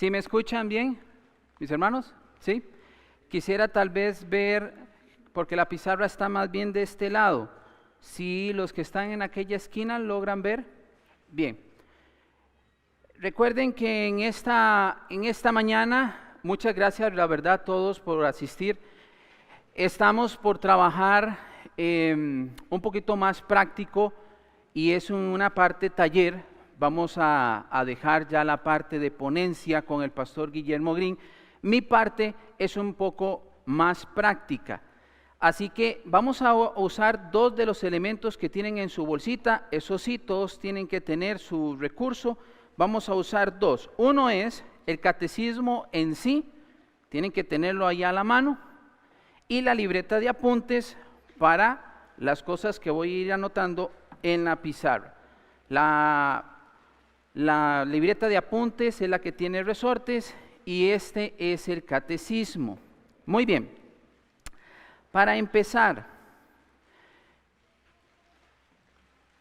¿Sí me escuchan bien, mis hermanos? ¿Sí? Quisiera tal vez ver, porque la pizarra está más bien de este lado. Si los que están en aquella esquina logran ver, bien. Recuerden que en esta mañana, muchas gracias, la verdad, a todos por asistir. Estamos por trabajar un poquito más práctico y es una parte taller. Vamos a dejar ya la parte de ponencia con el pastor Guillermo Green. Mi parte es un poco más práctica. Así que vamos a usar dos de los elementos que tienen en su bolsita. Eso sí, todos tienen que tener su recurso. Vamos a usar dos. Uno es el catecismo en sí. Tienen que tenerlo ahí a la mano. Y la libreta de apuntes para las cosas que voy a ir anotando en la pizarra. La libreta de apuntes es la que tiene resortes y este es el catecismo. Muy bien. Para empezar,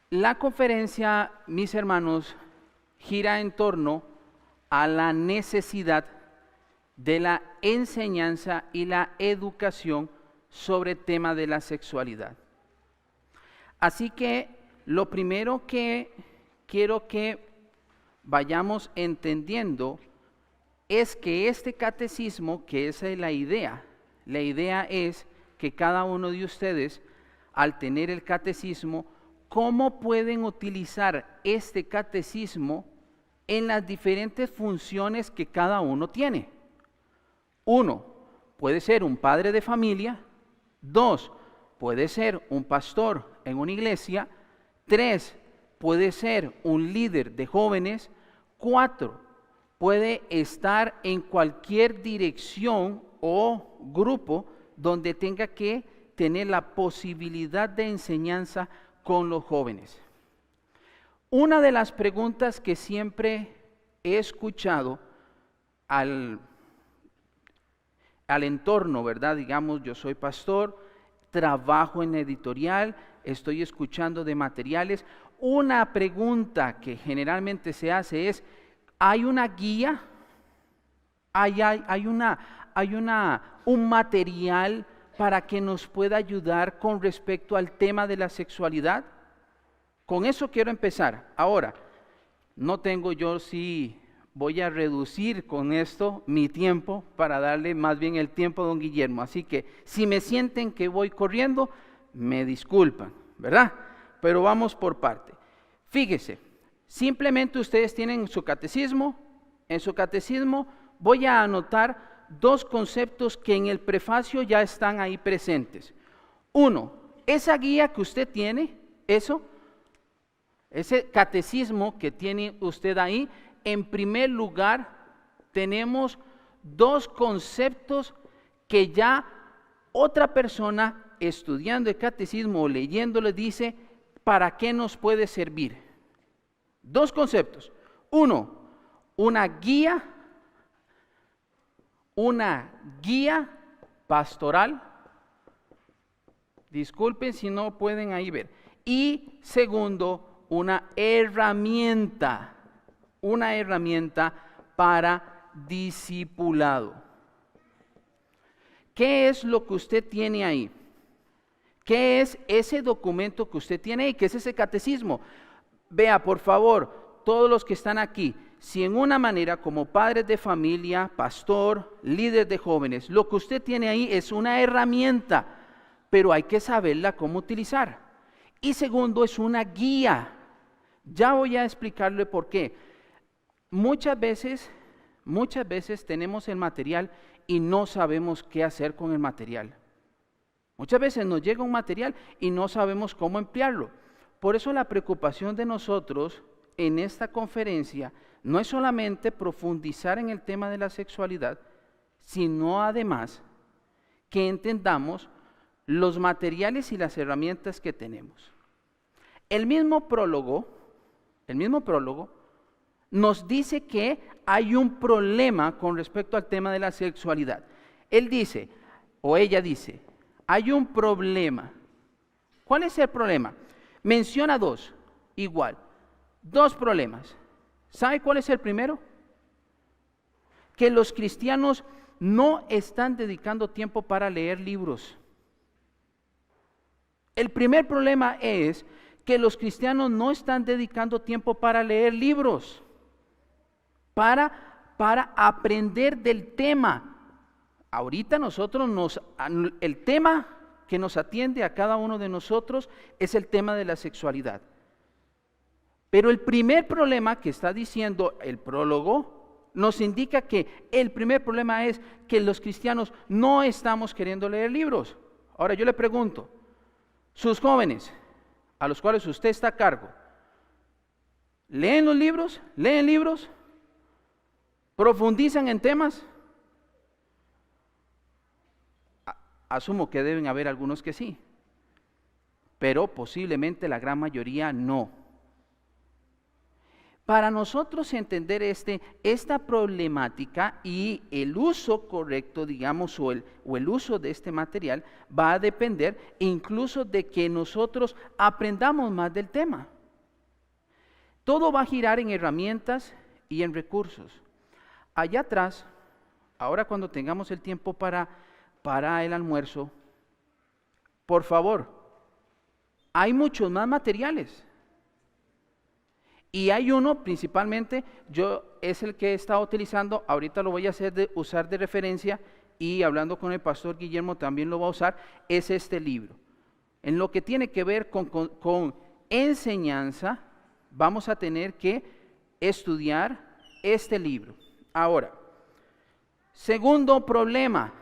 la conferencia, mis hermanos, gira en torno a la necesidad de la enseñanza y la educación sobre el tema de la sexualidad. Así que lo primero que quiero que vayamos entendiendo es que este catecismo, que esa es la idea es que cada uno de ustedes, al tener el catecismo, ¿cómo pueden utilizar este catecismo en las diferentes funciones que cada uno tiene? Uno, puede ser un padre de familia. Dos, puede ser un pastor en una iglesia. Tres, puede ser un líder de jóvenes. Cuatro, puede estar en cualquier dirección o grupo donde tenga que tener la posibilidad de enseñanza con los jóvenes. Una de las preguntas que siempre he escuchado al entorno, ¿verdad? Digamos, yo soy pastor, trabajo en editorial, estoy escuchando de materiales. Una pregunta que generalmente se hace es, ¿hay una guía? ¿Hay un material para que nos pueda ayudar con respecto al tema de la sexualidad? Con eso quiero empezar. Ahora, no tengo yo sí... Voy a reducir con esto mi tiempo para darle más bien el tiempo a don Guillermo. Así que si me sienten que voy corriendo, me disculpan, ¿verdad? Pero vamos por parte. Fíjese, simplemente ustedes tienen su catecismo. En su catecismo voy a anotar dos conceptos que en el prefacio ya están ahí presentes. Uno, esa guía que usted tiene, ese catecismo que tiene usted ahí, en primer lugar, tenemos dos conceptos que ya otra persona estudiando el catecismo o leyéndolo dice, ¿para qué nos puede servir? Dos conceptos. Uno, una guía pastoral. Disculpen si no pueden ahí ver. Y segundo, una herramienta para discipulado. ¿Qué es lo que usted tiene ahí? ¿Qué es ese documento que usted tiene ahí? ¿Qué es ese catecismo? Vea, por favor, todos los que están aquí, si en una manera como padres de familia, pastor, líder de jóvenes, lo que usted tiene ahí es una herramienta, pero hay que saberla cómo utilizar. Y segundo, es una guía. Ya voy a explicarle por qué. Muchas veces tenemos el material y no sabemos qué hacer con el material. Muchas veces nos llega un material y no sabemos cómo emplearlo. Por eso la preocupación de nosotros en esta conferencia no es solamente profundizar en el tema de la sexualidad, sino además que entendamos los materiales y las herramientas que tenemos. El mismo prólogo nos dice que hay un problema con respecto al tema de la sexualidad. Él dice, o ella dice, hay un problema. ¿Cuál es el problema? Menciona dos, igual, dos problemas. ¿Sabe cuál es el primero? que los cristianos no están dedicando tiempo para leer libros. El primer problema es que los cristianos no están dedicando tiempo para leer libros, para aprender del tema. Ahorita el tema que nos atiende a cada uno de nosotros es el tema de la sexualidad. Pero el primer problema que está diciendo el prólogo nos indica que el primer problema es que los cristianos no estamos queriendo leer libros. Ahora yo le pregunto, sus jóvenes a los cuales usted está a cargo, ¿leen los libros? ¿Leen libros? ¿Profundizan en temas? Asumo que deben haber algunos que sí, pero posiblemente la gran mayoría no. Para nosotros entender esta problemática y el uso correcto, digamos, o el uso de este material, va a depender incluso de que nosotros aprendamos más del tema. Todo va a girar en herramientas y en recursos. Allá atrás, ahora cuando tengamos el tiempo para el almuerzo, por favor, hay muchos más materiales. Y hay uno principalmente, es el que he estado utilizando, ahorita lo voy a usar de referencia y hablando con el pastor Guillermo también lo va a usar, es este libro. En lo que tiene que ver con enseñanza, vamos a tener que estudiar este libro. Ahora, segundo problema,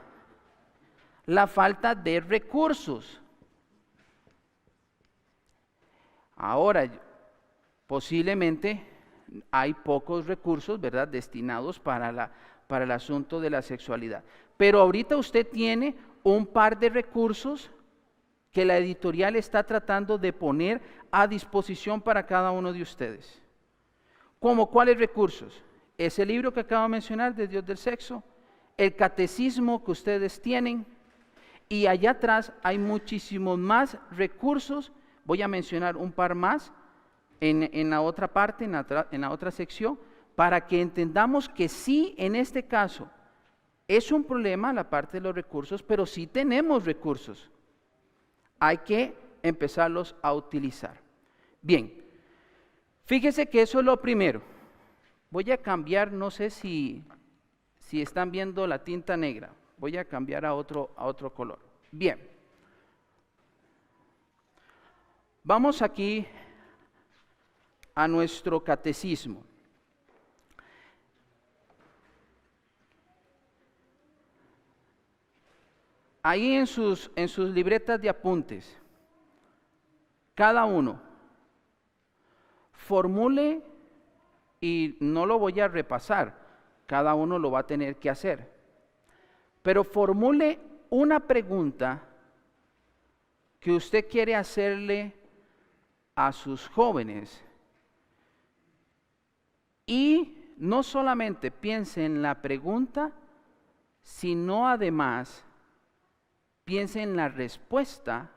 la falta de recursos. Ahora, posiblemente hay pocos recursos, ¿verdad?, destinados para el asunto de la sexualidad. Pero ahorita usted tiene un par de recursos que la editorial está tratando de poner a disposición para cada uno de ustedes. ¿Cómo cuáles recursos? Ese libro que acabo de mencionar, de Dios del Sexo, el catecismo que ustedes tienen, y allá atrás hay muchísimos más recursos. Voy a mencionar un par más en la otra parte, en la otra sección, para que entendamos que sí, en este caso, es un problema la parte de los recursos, pero sí tenemos recursos. Hay que empezarlos a utilizar. Bien, fíjese que eso es lo primero. Voy a cambiar, no sé si están viendo la tinta negra. Voy a cambiar a otro color. Bien. Vamos aquí a nuestro catecismo. Ahí en sus libretas de apuntes, cada uno formule, y no lo voy a repasar, cada uno lo va a tener que hacer, pero formule una pregunta que usted quiere hacerle a sus jóvenes. Y no solamente piense en la pregunta, sino además piense en la respuesta,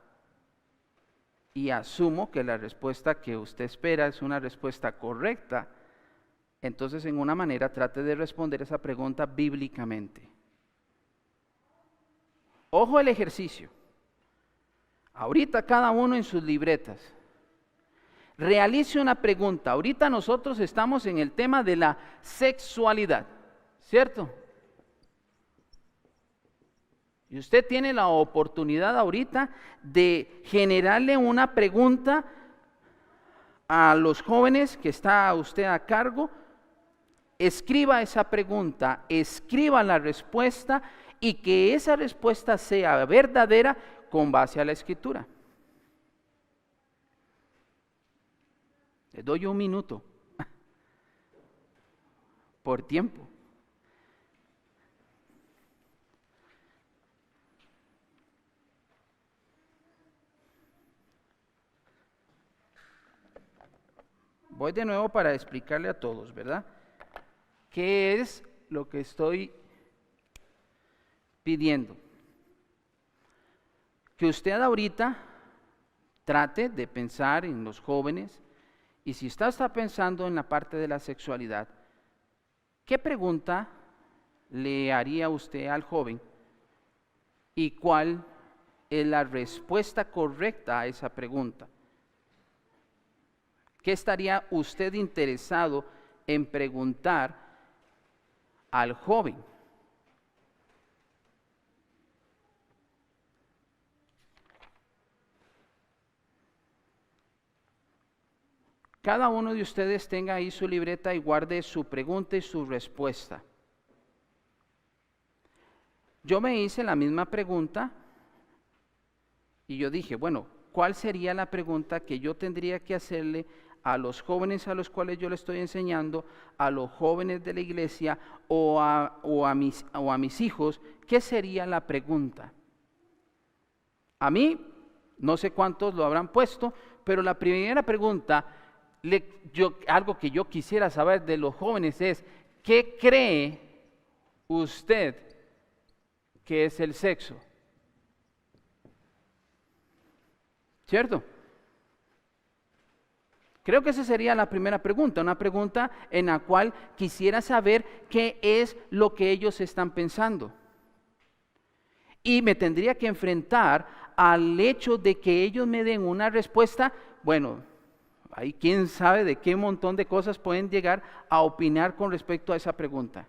y asumo que la respuesta que usted espera es una respuesta correcta. Entonces, en una manera, trate de responder esa pregunta bíblicamente. Ojo el ejercicio. Ahorita cada uno en sus libretas realice una pregunta. Ahorita nosotros estamos en el tema de la sexualidad, ¿cierto? Y usted tiene la oportunidad ahorita de generarle una pregunta a los jóvenes que está usted a cargo. Escriba esa pregunta, escriba la respuesta, y que esa respuesta sea verdadera con base a la Escritura. Les doy un minuto por tiempo. Voy de nuevo para explicarle a todos, ¿verdad? ¿Qué es lo que estoy pidiendo? Que usted ahorita trate de pensar en los jóvenes, y si está pensando en la parte de la sexualidad, ¿qué pregunta le haría usted al joven y cuál es la respuesta correcta a esa pregunta. ¿Qué estaría usted interesado en preguntar al joven? Cada uno de ustedes tenga ahí su libreta y guarde su pregunta y su respuesta. Yo me hice la misma pregunta y yo dije, bueno, ¿cuál sería la pregunta que yo tendría que hacerle a los jóvenes a los cuales yo le estoy enseñando, a los jóvenes de la iglesia o a mis hijos? ¿Qué sería la pregunta? A mí, no sé cuántos lo habrán puesto, pero la primera pregunta, algo que yo quisiera saber de los jóvenes es, ¿qué cree usted que es el sexo? ¿Cierto? Creo que esa sería la primera pregunta, una pregunta en la cual quisiera saber qué es lo que ellos están pensando. Y me tendría que enfrentar al hecho de que ellos me den una respuesta. Bueno, ahí quién sabe de qué montón de cosas pueden llegar a opinar con respecto a esa pregunta.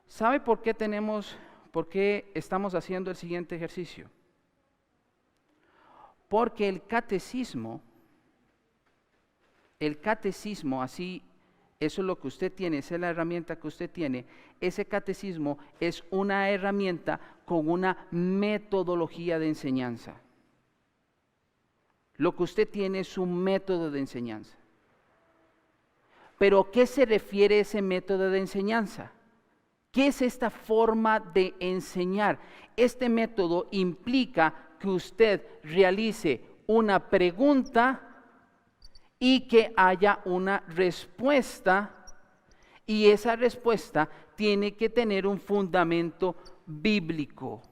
¿Sabe por qué estamos haciendo el siguiente ejercicio? Porque el catecismo, así, eso es lo que usted tiene, esa es la herramienta que usted tiene. Ese catecismo es una herramienta con una metodología de enseñanza. Lo que usted tiene es un método de enseñanza. ¿Pero a qué se refiere ese método de enseñanza? ¿Qué es esta forma de enseñar? Este método implica que usted realice una pregunta y que haya una respuesta, y esa respuesta tiene que tener un fundamento bíblico.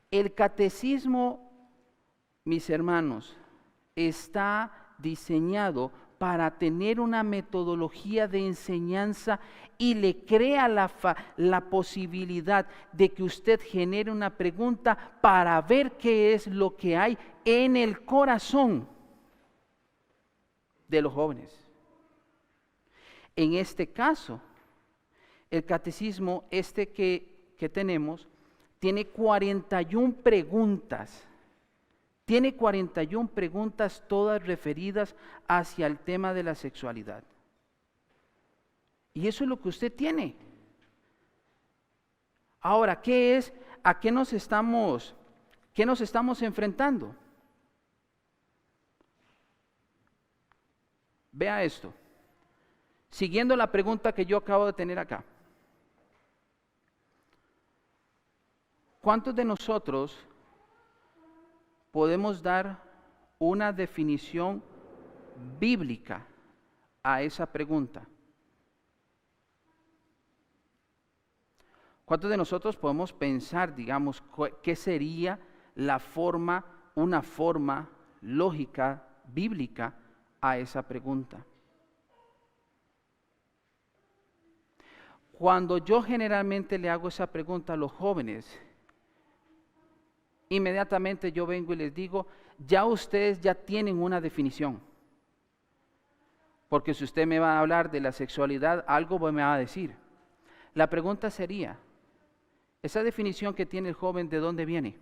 El catecismo, mis hermanos, está diseñado para tener una metodología de enseñanza y le crea la posibilidad de que usted genere una pregunta para ver qué es lo que hay en el corazón de los jóvenes. En este caso, el catecismo que tenemos tiene 41 preguntas. Tiene 41 preguntas, todas referidas hacia el tema de la sexualidad. Y eso es lo que usted tiene. Ahora, ¿a qué nos estamos enfrentando? Vea esto. Siguiendo la pregunta que yo acabo de tener acá. ¿Cuántos de nosotros podemos dar una definición bíblica a esa pregunta? ¿Cuántos de nosotros podemos pensar, digamos, qué sería una forma lógica, bíblica a esa pregunta? Cuando yo generalmente le hago esa pregunta a los jóvenes, inmediatamente yo vengo y les digo, ya ustedes ya tienen una definición. Porque si usted me va a hablar de la sexualidad, algo me va a decir. La pregunta sería, ¿esa definición que tiene el joven, de dónde viene?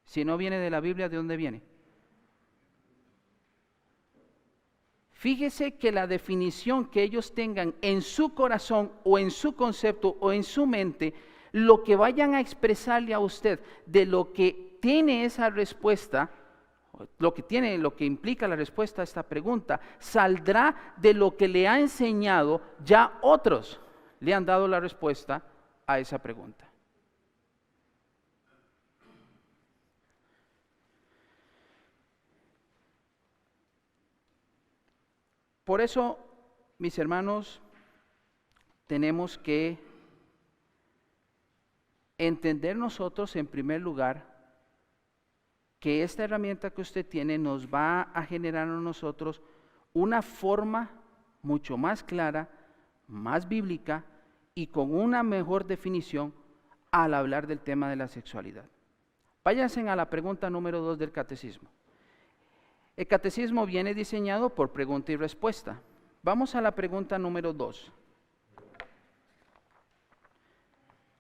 Si no viene de la Biblia, ¿de dónde viene? Fíjese que la definición que ellos tengan en su corazón o en su concepto o en su mente, lo que vayan a expresarle a usted de lo que tiene esa respuesta, lo que implica la respuesta a esta pregunta, saldrá de lo que le ha enseñado ya otros. Le han dado la respuesta a esa pregunta. Por eso, mis hermanos, tenemos que entender nosotros en primer lugar que esta herramienta que usted tiene nos va a generar a nosotros una forma mucho más clara, más bíblica y con una mejor definición al hablar del tema de la sexualidad. Váyanse a la pregunta número 2 del catecismo. El catecismo viene diseñado por pregunta y respuesta. Vamos a la pregunta número 2.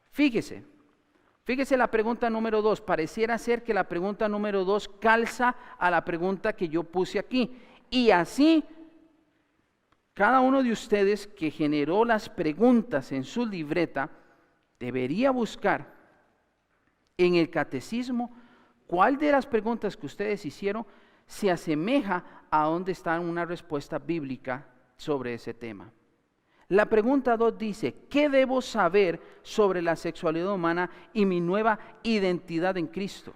Fíjese la pregunta número 2. Pareciera ser que la pregunta número 2 calza a la pregunta que yo puse aquí. Y así, cada uno de ustedes que generó las preguntas en su libreta, debería buscar en el catecismo cuál de las preguntas que ustedes hicieron se asemeja a donde está una respuesta bíblica sobre ese tema. La pregunta 2 dice, ¿qué debo saber sobre la sexualidad humana y mi nueva identidad en Cristo?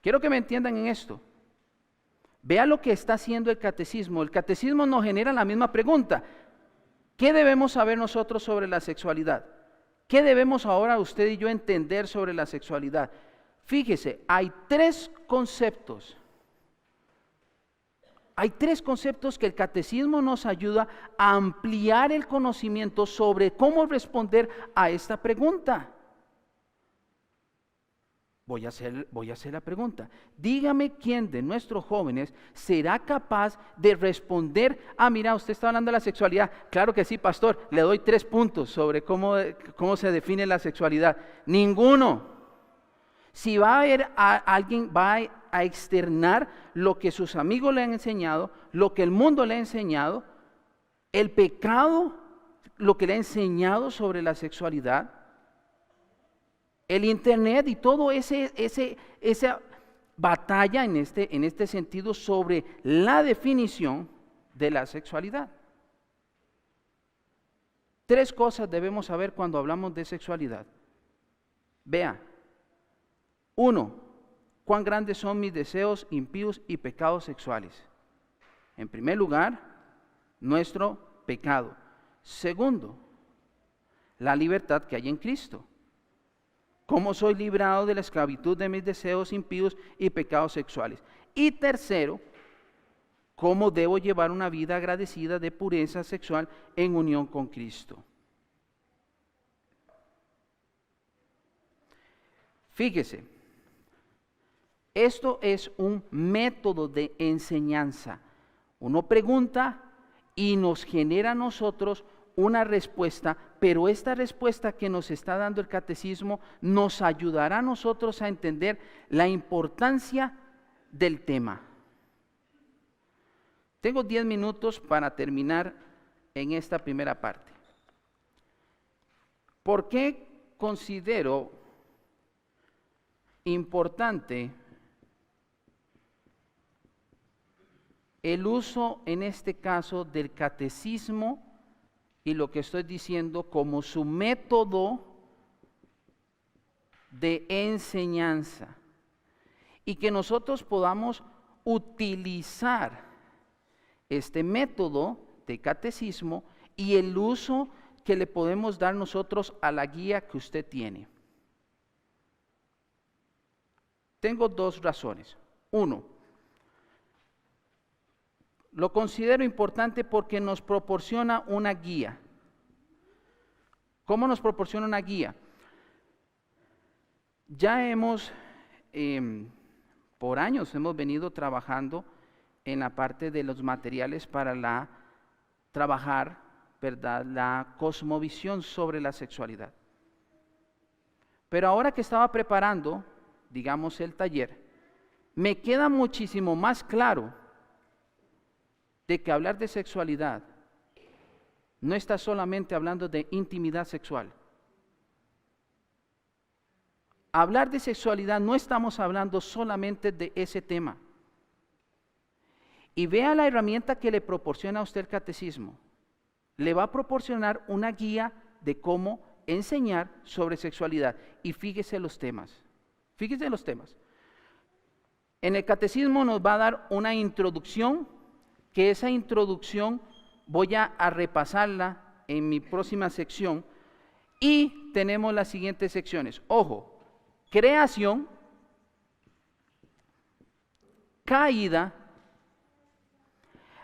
Quiero que me entiendan en esto. Vea lo que está haciendo el catecismo. El catecismo nos genera la misma pregunta. ¿Qué debemos saber nosotros sobre la sexualidad? ¿Qué debemos ahora usted y yo entender sobre la sexualidad? Fíjese, hay tres conceptos que el catecismo nos ayuda a ampliar el conocimiento sobre cómo responder a esta pregunta. Voy a hacer la pregunta. Dígame quién de nuestros jóvenes será capaz de responder, mira, usted está hablando de la sexualidad. Claro que sí, pastor, le doy 3 puntos sobre cómo se define la sexualidad. Ninguno. Si va a haber alguien, va a externar lo que sus amigos le han enseñado, lo que el mundo le ha enseñado, el pecado, lo que le ha enseñado sobre la sexualidad, el internet y todo esa batalla en este sentido sobre la definición de la sexualidad. 3 cosas debemos saber cuando hablamos de sexualidad. Vea. 1. ¿Cuán grandes son mis deseos impíos y pecados sexuales? En primer lugar, nuestro pecado. Segundo, la libertad que hay en Cristo. ¿Cómo soy librado de la esclavitud de mis deseos impíos y pecados sexuales? Y tercero, ¿cómo debo llevar una vida agradecida de pureza sexual en unión con Cristo? Fíjese, esto es un método de enseñanza. Uno pregunta y nos genera a nosotros una respuesta, pero esta respuesta que nos está dando el catecismo nos ayudará a nosotros a entender la importancia del tema. Tengo 10 minutos para terminar en esta primera parte. ¿Por qué considero importante el uso en este caso del catecismo y lo que estoy diciendo como su método de enseñanza? Y que nosotros podamos utilizar este método de catecismo y el uso que le podemos dar nosotros a la guía que usted tiene. Tengo 2 razones. 1, lo considero importante porque nos proporciona una guía. ¿Cómo nos proporciona una guía? Ya por años hemos venido trabajando en la parte de los materiales para trabajar, ¿verdad?, la cosmovisión sobre la sexualidad. Pero ahora que estaba preparando, digamos, el taller, me queda muchísimo más claro de que hablar de sexualidad no está solamente hablando de intimidad sexual. Hablar de sexualidad no estamos hablando solamente de ese tema. Y vea la herramienta que le proporciona a usted el catecismo. Le va a proporcionar una guía de cómo enseñar sobre sexualidad. Y fíjese los temas. Fíjese los temas. En el catecismo nos va a dar una introducción, que esa introducción voy a repasarla en mi próxima sección. Y tenemos las siguientes secciones. Ojo, creación, caída,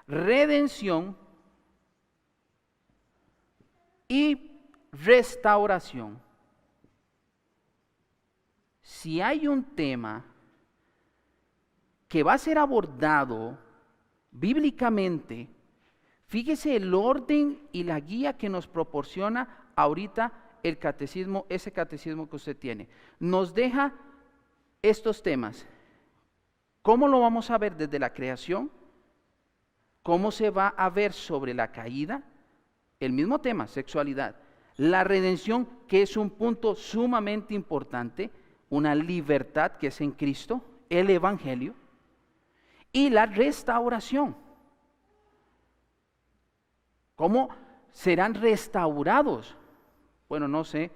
redención y restauración. Si hay un tema que va a ser abordado bíblicamente, fíjese el orden y la guía que nos proporciona ahorita el catecismo, ese catecismo que usted tiene. Nos deja estos temas. ¿Cómo lo vamos a ver desde la creación? ¿Cómo se va a ver sobre la caída? El mismo tema, sexualidad. La redención, que es un punto sumamente importante, una libertad que es en Cristo, el Evangelio, y la restauración. ¿Cómo serán restaurados? Bueno, no sé,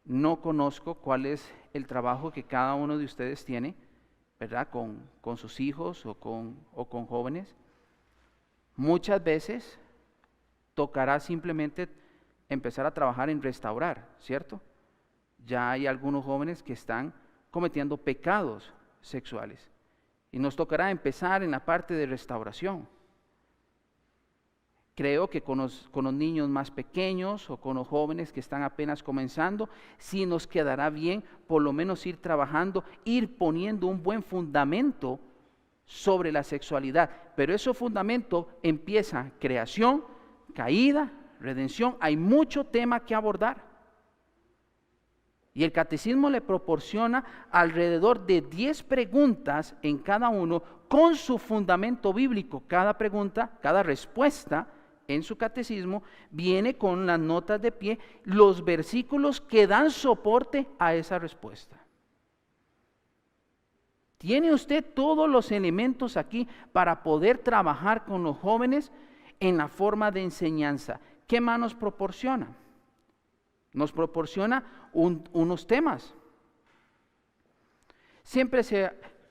no conozco cuál es el trabajo que cada uno de ustedes tiene, ¿verdad? Con sus hijos o con jóvenes. Muchas veces tocará simplemente empezar a trabajar en restaurar, ¿cierto? Ya hay algunos jóvenes que están cometiendo pecados sexuales y nos tocará empezar en la parte de restauración. Creo que con los niños más pequeños o con los jóvenes que están apenas comenzando, sí nos quedará bien por lo menos ir trabajando, ir poniendo un buen fundamento sobre la sexualidad. Pero ese fundamento empieza creación, caída, redención. Hay mucho tema que abordar. Y el catecismo le proporciona alrededor de 10 preguntas en cada uno con su fundamento bíblico. Cada pregunta, cada respuesta en su catecismo viene con las notas de pie, los versículos que dan soporte a esa respuesta. Tiene usted todos los elementos aquí para poder trabajar con los jóvenes en la forma de enseñanza. ¿Qué más nos proporciona? Nos proporciona unos temas. Siempre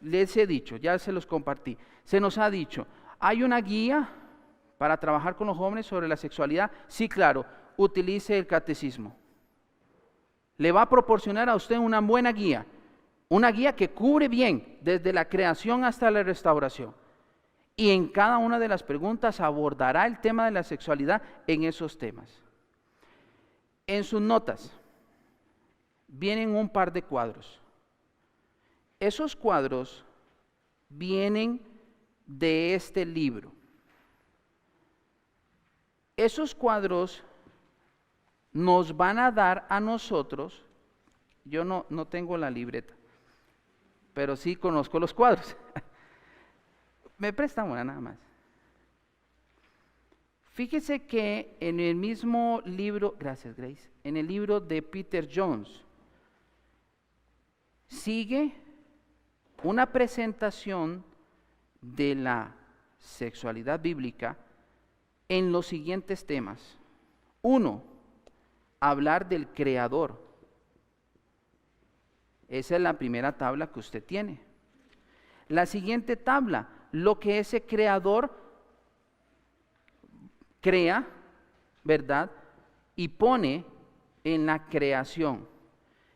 les he dicho, ya se los compartí, se nos ha dicho, hay una guía para trabajar con los jóvenes sobre la sexualidad. Sí, claro, utilice el catecismo. Le va a proporcionar a usted una buena guía, una guía que cubre bien desde la creación hasta la restauración. Y en cada una de las preguntas abordará el tema de la sexualidad en esos temas. En sus notas vienen un par de cuadros. Esos cuadros vienen de este libro. Esos cuadros nos van a dar a nosotros, yo no tengo la libreta, pero sí conozco los cuadros. Me prestan una nada más. Fíjese que en el mismo libro, gracias Grace, en el libro de Peter Jones, sigue una presentación de la sexualidad bíblica en los siguientes temas. 1, hablar del Creador. Esa es la primera tabla que usted tiene. La siguiente tabla, lo que ese Creador crea, ¿verdad? Y pone en la creación.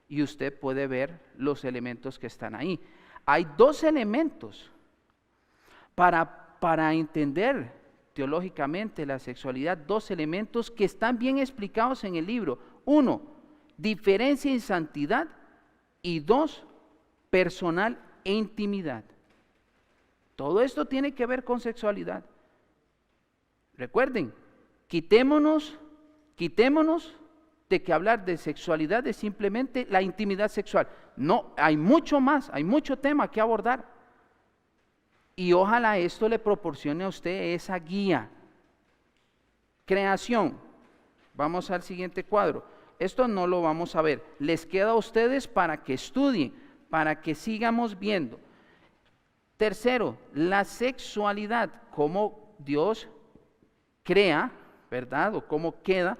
Y usted puede ver los elementos que están ahí. Hay 2 elementos para entender teológicamente la sexualidad, 2 elementos que están bien explicados en el libro. 1, diferencia en santidad, y 2, personal e intimidad. Todo esto tiene que ver con sexualidad. Recuerden, quitémonos de que hablar de sexualidad es simplemente la intimidad sexual. No, hay mucho más, hay mucho tema que abordar. Y ojalá esto le proporcione a usted esa guía. Creación. Vamos al siguiente cuadro. Esto no lo vamos a ver. Les queda a ustedes para que estudien, para que sigamos viendo. Tercero, la sexualidad. Cómo Dios crea, ¿verdad? O cómo queda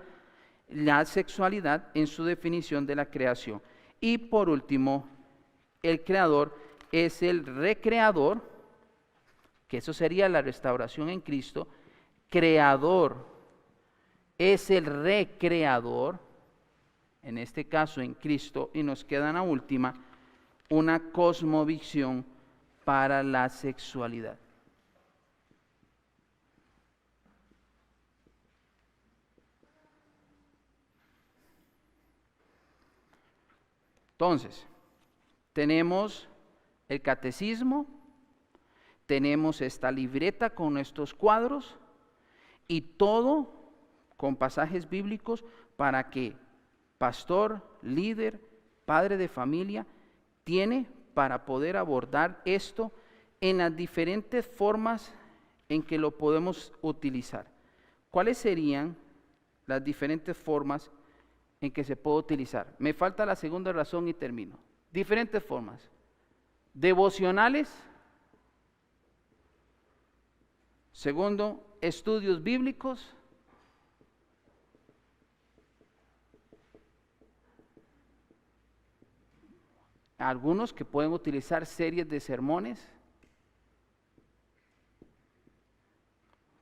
la sexualidad en su definición de la creación. Y por último, el creador es el recreador, que eso sería la restauración en Cristo. Creador es el recreador, en este caso en Cristo, y nos queda en la última, una cosmovisión para la sexualidad. Entonces, tenemos el catecismo, tenemos esta libreta con estos cuadros y todo con pasajes bíblicos para que pastor, líder, padre de familia tiene para poder abordar esto en las diferentes formas en que lo podemos utilizar. ¿Cuáles serían las diferentes formas en que se puede utilizar? Me falta la segunda razón y termino. Diferentes formas. Devocionales. Segundo, estudios bíblicos. Algunos que pueden utilizar series de sermones.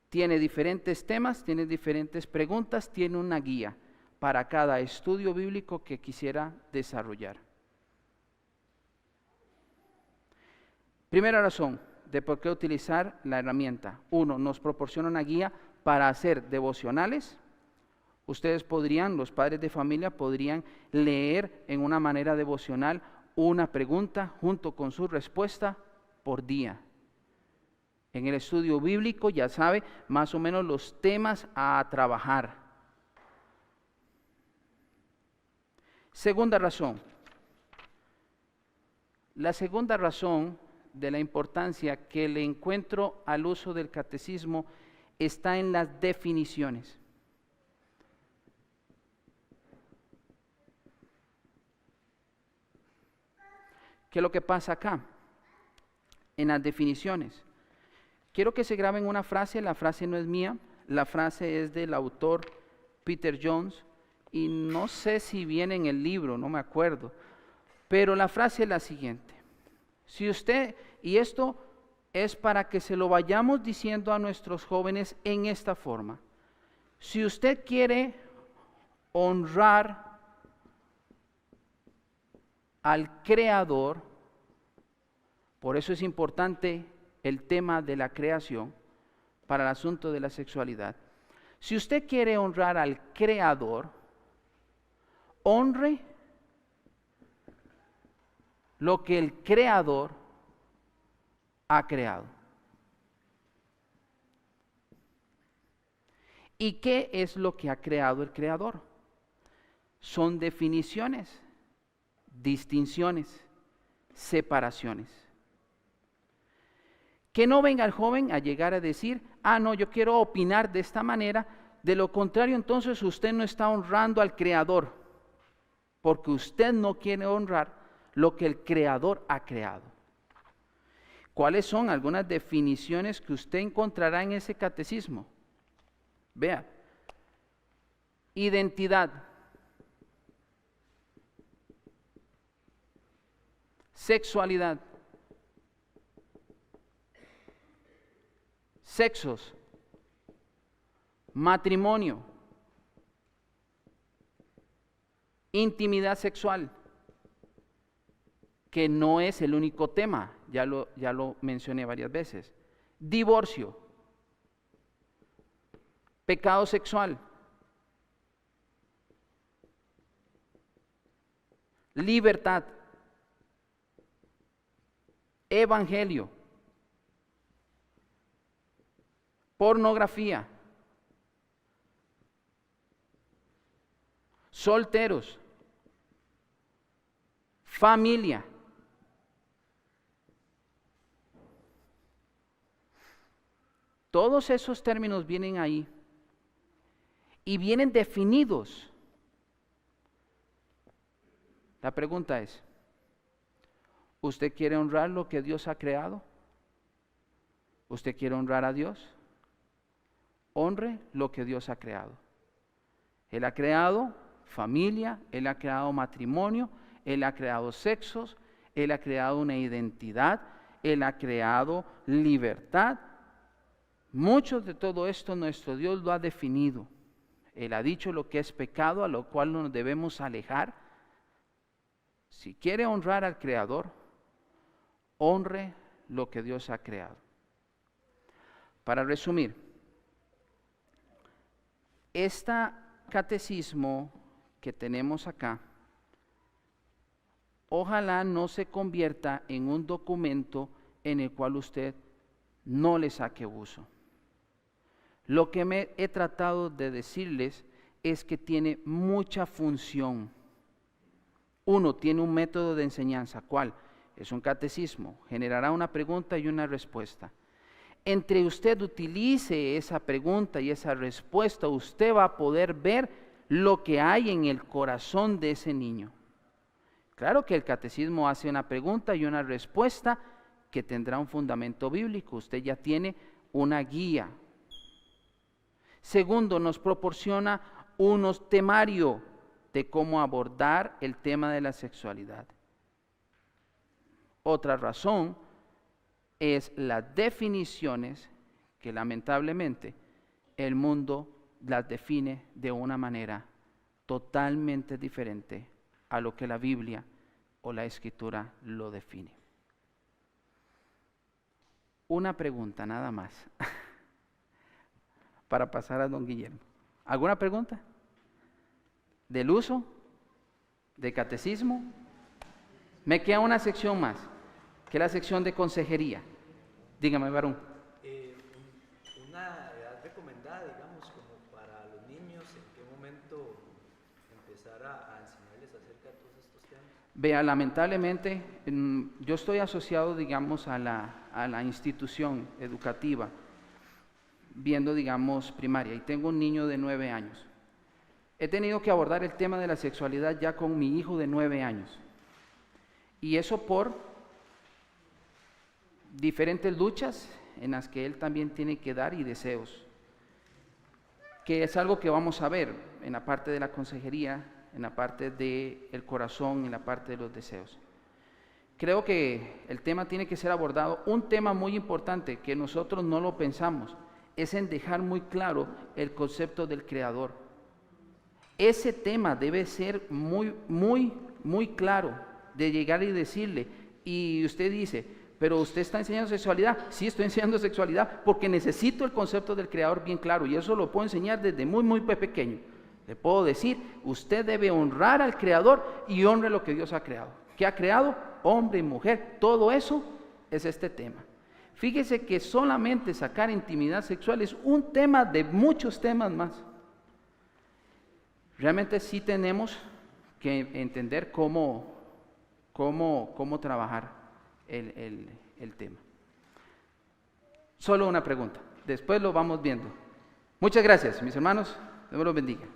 Tiene diferentes temas, tiene diferentes preguntas, tiene una guía para cada estudio bíblico que quisiera desarrollar. Primera razón de por qué utilizar la herramienta. 1, nos proporciona una guía para hacer devocionales. Ustedes podrían, los padres de familia, podrían leer en una manera devocional una pregunta junto con su respuesta por día. En el estudio bíblico ya sabe más o menos los temas a trabajar. Segunda razón. La segunda razón de la importancia que le encuentro al uso del catecismo está en las definiciones. ¿Qué es lo que pasa acá? En las definiciones. Quiero que se graben una frase, la frase no es mía, la frase es del autor Peter Jones, y no sé si viene en el libro, no me acuerdo, pero la frase es la siguiente. Si usted, y esto es para que se lo vayamos diciendo a nuestros jóvenes en esta forma, si usted quiere honrar al Creador, por eso es importante el tema de la creación para el asunto de la sexualidad. Si usted quiere honrar al Creador, honre lo que el Creador ha creado. ¿Y qué es lo que ha creado el Creador? Son definiciones, distinciones, separaciones. Que no venga el joven a llegar a decir, no, yo quiero opinar de esta manera, de lo contrario entonces usted no está honrando al Creador, porque usted no quiere honrar lo que el Creador ha creado. ¿Cuáles son algunas definiciones que usted encontrará en ese catecismo? Vea, identidad, sexualidad, sexos, matrimonio, intimidad sexual, que no es el único tema, ya lo mencioné varias veces, divorcio, pecado sexual, libertad, evangelio, pornografía, solteros, familia. Todos esos términos vienen ahí y vienen definidos. La pregunta es, ¿usted quiere honrar lo que Dios ha creado? ¿Usted quiere honrar a Dios? Honre lo que Dios ha creado. Él ha creado familia, Él ha creado matrimonio, Él ha creado sexos, Él ha creado una identidad, Él ha creado libertad. Mucho de todo esto nuestro Dios lo ha definido. Él ha dicho lo que es pecado, a lo cual nos debemos alejar. Si quiere honrar al Creador, honre lo que Dios ha creado. Para resumir, este catecismo que tenemos acá, ojalá no se convierta en un documento en el cual usted no le saque uso. Lo que me he tratado de decirles es que tiene mucha función. Uno, tiene un método de enseñanza. ¿Cuál? Es un catecismo. Generará una pregunta y una respuesta. Entre usted utilice esa pregunta y esa respuesta, usted va a poder ver lo que hay en el corazón de ese niño. Claro que el catecismo hace una pregunta y una respuesta que tendrá un fundamento bíblico. Usted ya tiene una guía. Segundo, nos proporciona unos temarios de cómo abordar el tema de la sexualidad. Otra razón es las definiciones que lamentablemente el mundo las define de una manera totalmente diferente a lo que la Biblia o la Escritura lo define. Una pregunta nada más para pasar a don Guillermo. ¿Alguna pregunta? ¿Del uso? ¿De catecismo? Me queda una sección más, que es la sección de consejería. Dígame, varón. Una edad recomendada, digamos, como para los niños, ¿en qué momento empezar a enseñarles acerca de todos estos temas? Vea, lamentablemente, yo estoy asociado, digamos, a la institución educativa, viendo, digamos, primaria, y tengo un niño de 9 años. He tenido que abordar el tema de la sexualidad ya con mi hijo de 9 años. Y eso por diferentes luchas en las que él también tiene que dar y deseos. Que es algo que vamos a ver en la parte de la consejería, en la parte del corazón, en la parte de los deseos. Creo que el tema tiene que ser abordado. Un tema muy importante que nosotros no lo pensamos es en dejar muy claro el concepto del Creador. Ese tema debe ser muy claro, de llegar y decirle. Y usted dice, pero usted está enseñando sexualidad. Sí, estoy enseñando sexualidad porque necesito el concepto del Creador bien claro, y eso lo puedo enseñar desde muy pequeño. Le puedo decir, usted debe honrar al Creador y honre lo que Dios ha creado. ¿Qué ha creado? Hombre y mujer. Todo eso es este tema. Fíjese que solamente sacar intimidad sexual es un tema de muchos temas más. Realmente sí tenemos que entender cómo trabajar el tema. Solo una pregunta, después lo vamos viendo. Muchas gracias, mis hermanos, Dios los bendiga.